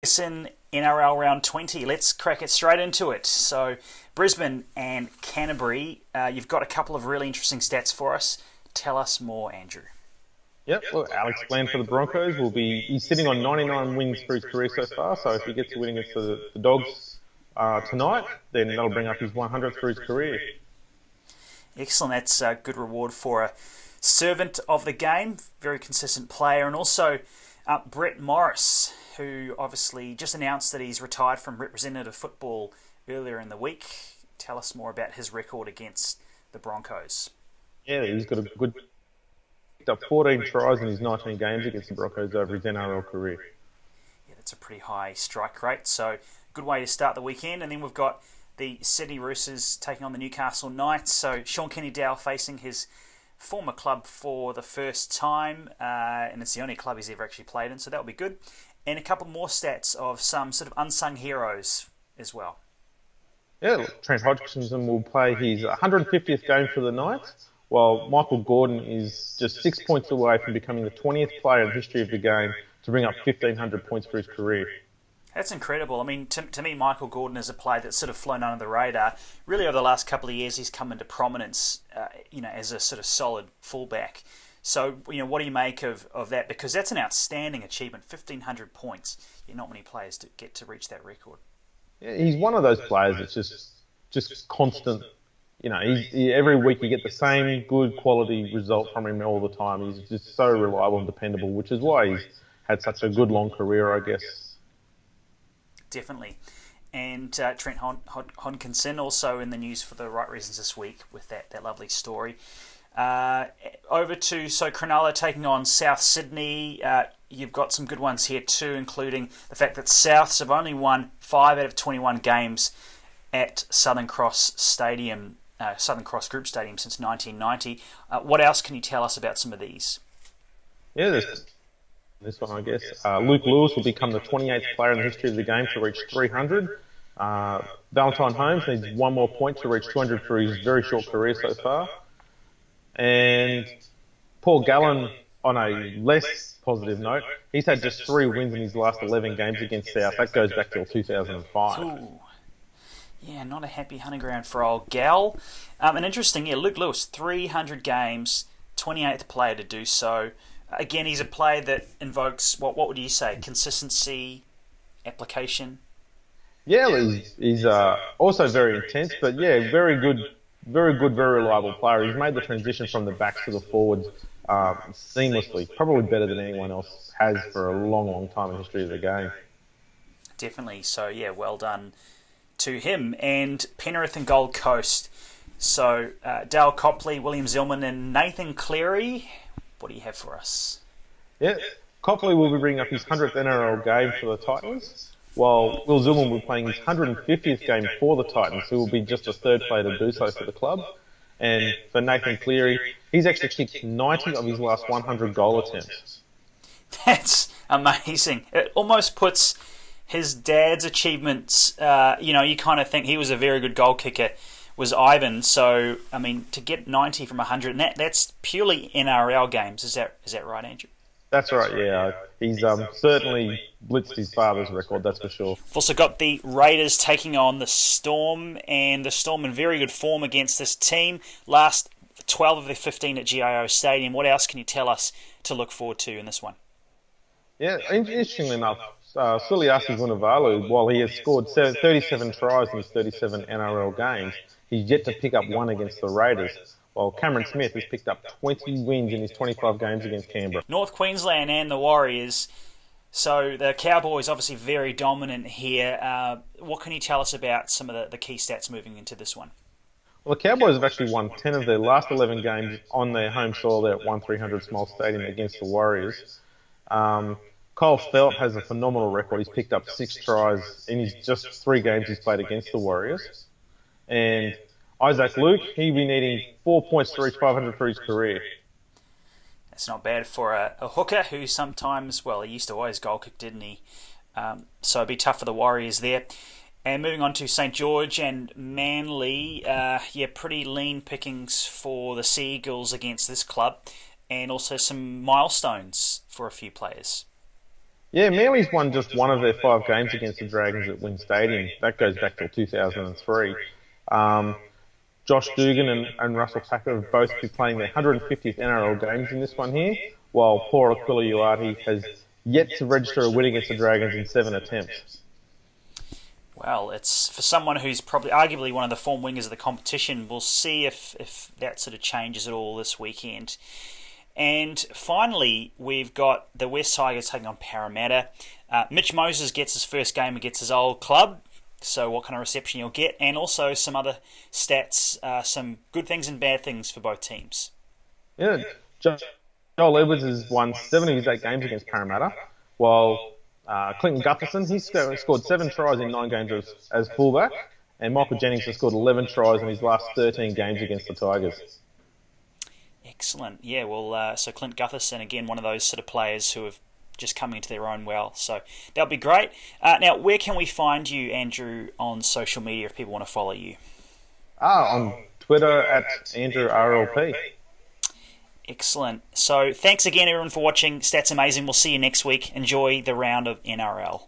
It's in NRL round 20. Let's crack it straight into it. So, Brisbane and Canterbury, you've got a couple of really interesting stats for us. Tell us more, Andrew. Yep, well, Alex Bland for the Broncos he's sitting on 99 wins for his career so far. So if he gets a win against the Dogs tonight, then that'll bring up his 100th for his career. Excellent. That's a good reward for a servant of the game, very consistent player. And also Brett Morris, who obviously just announced that he's retired from representative football earlier in the week. Tell us more about his record against the Broncos. Yeah, he's got a good picked up 14 tries in his 19 games against the Broncos over his NRL career. Yeah, that's a pretty high strike rate, so good way to start the weekend. And then we've got the Sydney Roosters taking on the Newcastle Knights. So Sean Kenny-Dowell facing his former club for the first time, and it's the only club he's ever actually played in, so that'll be good. And a couple more stats of some sort of unsung heroes as well. Yeah, Trent Hodgkinson will play his 150th game for the Knights, while Michael Gordon is just 6 points away from becoming the 20th player in the history of the game to bring up 1,500 points for his career. That's incredible. I mean, to me, Michael Gordon is a player that's sort of flown under the radar. Really, over the last couple of years, he's come into prominence, as a sort of solid fullback. So, what do you make of that? Because that's an outstanding achievement, 1,500 points. Not many players get to reach that record. Yeah, he's one of those players that's just constant. Every week you get the same good quality result from him all the time. He's just so reliable and dependable, which is why he's had such a good long career, I guess. Definitely. And Trent Hodgkinson also in the news for the right reasons this week with that lovely story. Over to Cronulla taking on South Sydney. You've got some good ones here too, including the fact that Souths have only won 5 out of 21 games at Southern Cross Group Stadium since 1990. What else can you tell us about some of these? Yeah, this one, I guess. Luke Lewis will become the 28th player in the history of the game to reach 300. Valentine Holmes needs one more point to reach 200 for his very short career so far. And Paul Gallen, on a less positive note, he's had just 3 wins in his last 11 games against South. That goes back till 2005. Ooh. Yeah, not a happy hunting ground for old Gal. And interesting, Luke Lewis, 300 games, 28th player to do so. Again, he's a player that invokes, what would you say, consistency, application? Yeah, he's also very intense, but yeah, very good, very reliable player. He's made the transition from the backs to the forwards seamlessly, probably better than anyone else has for a long, long time in the history of the game. Definitely. So, yeah, well done to him. And Penrith and Gold Coast. So, Dale Copley, William Zillman and Nathan Cleary. What do you have for us? Yeah, Copley will be bringing up his 100th NRL game for the Titans, while Will Zillman will be playing his 150th game for the Titans, who will be just the 3rd player to do so for the club. And for Nathan Cleary, he's actually kicked 90 of his last 100 goal attempts. That's amazing. It almost puts his dad's achievements, you kind of think he was a very good goal kicker, was Ivan. So, I mean, to get 90 from 100, and that's purely NRL games. Is that right, Andrew? That's right, yeah. He's certainly blitzed his father's record, that's for sure. We've also got the Raiders taking on the Storm, and the Storm in very good form against this team. Last 12 of their 15 at GIO Stadium. What else can you tell us to look forward to in this one? Yeah, interestingly enough, Suliasi Vunivalu, while he has scored 37 tries in his 37 NRL games, he's yet to pick up one against the Raiders, while Cameron Smith has picked up 20 wins in his 25 games against Canberra. North Queensland and the Warriors. So the Cowboys obviously very dominant here. What can you tell us about some of the key stats moving into this one? Well, the Cowboys have actually won 10 of their last 11 games on their home soil there at 1300 Small Stadium against the Warriors. Kyle Feldt has a phenomenal record. He's picked up 6 tries in his just 3 games he's played against the Warriors. And Isaac Luke, he'll be needing 4 points to reach 500 for his career. That's not bad for a hooker who sometimes, he used to always goal kick, didn't he? So it'd be tough for the Warriors there. And moving on to St George and Manly, pretty lean pickings for the Sea Eagles against this club, and also some milestones for a few players. Yeah, Manly's won just one of their 5 games against the Dragons at Wynn Stadium. That goes back till 2003. Um, Josh Dugan and Russell Packer have both been playing their 150th NRL games in this one here, while Paul Aquila has yet to register a win against the Dragons in 7 attempts. Well, it's for someone who's probably arguably one of the form wingers of the competition. We'll see if that sort of changes at all this weekend. And finally, we've got the West Tigers taking on Parramatta. Mitch Moses gets his first game against his old club. So what kind of reception you'll get, and also some other stats, some good things and bad things for both teams. Yeah, Joel Edwards has won 7 of his 8 games against Parramatta, while Clinton Gutherson, he's scored 7 tries in 9 games as fullback, and Michael Jennings has scored 11 tries in his last 13 games against the Tigers. Excellent. Yeah, well, so Clint Gutherson, again, one of those sort of players who have just coming into their own well. So that'll be great. Now, where can we find you, Andrew, on social media if people want to follow you? On Twitter at AndrewRLP. Excellent. So thanks again, everyone, for watching Stats Amazing. We'll see you next week. Enjoy the round of NRL.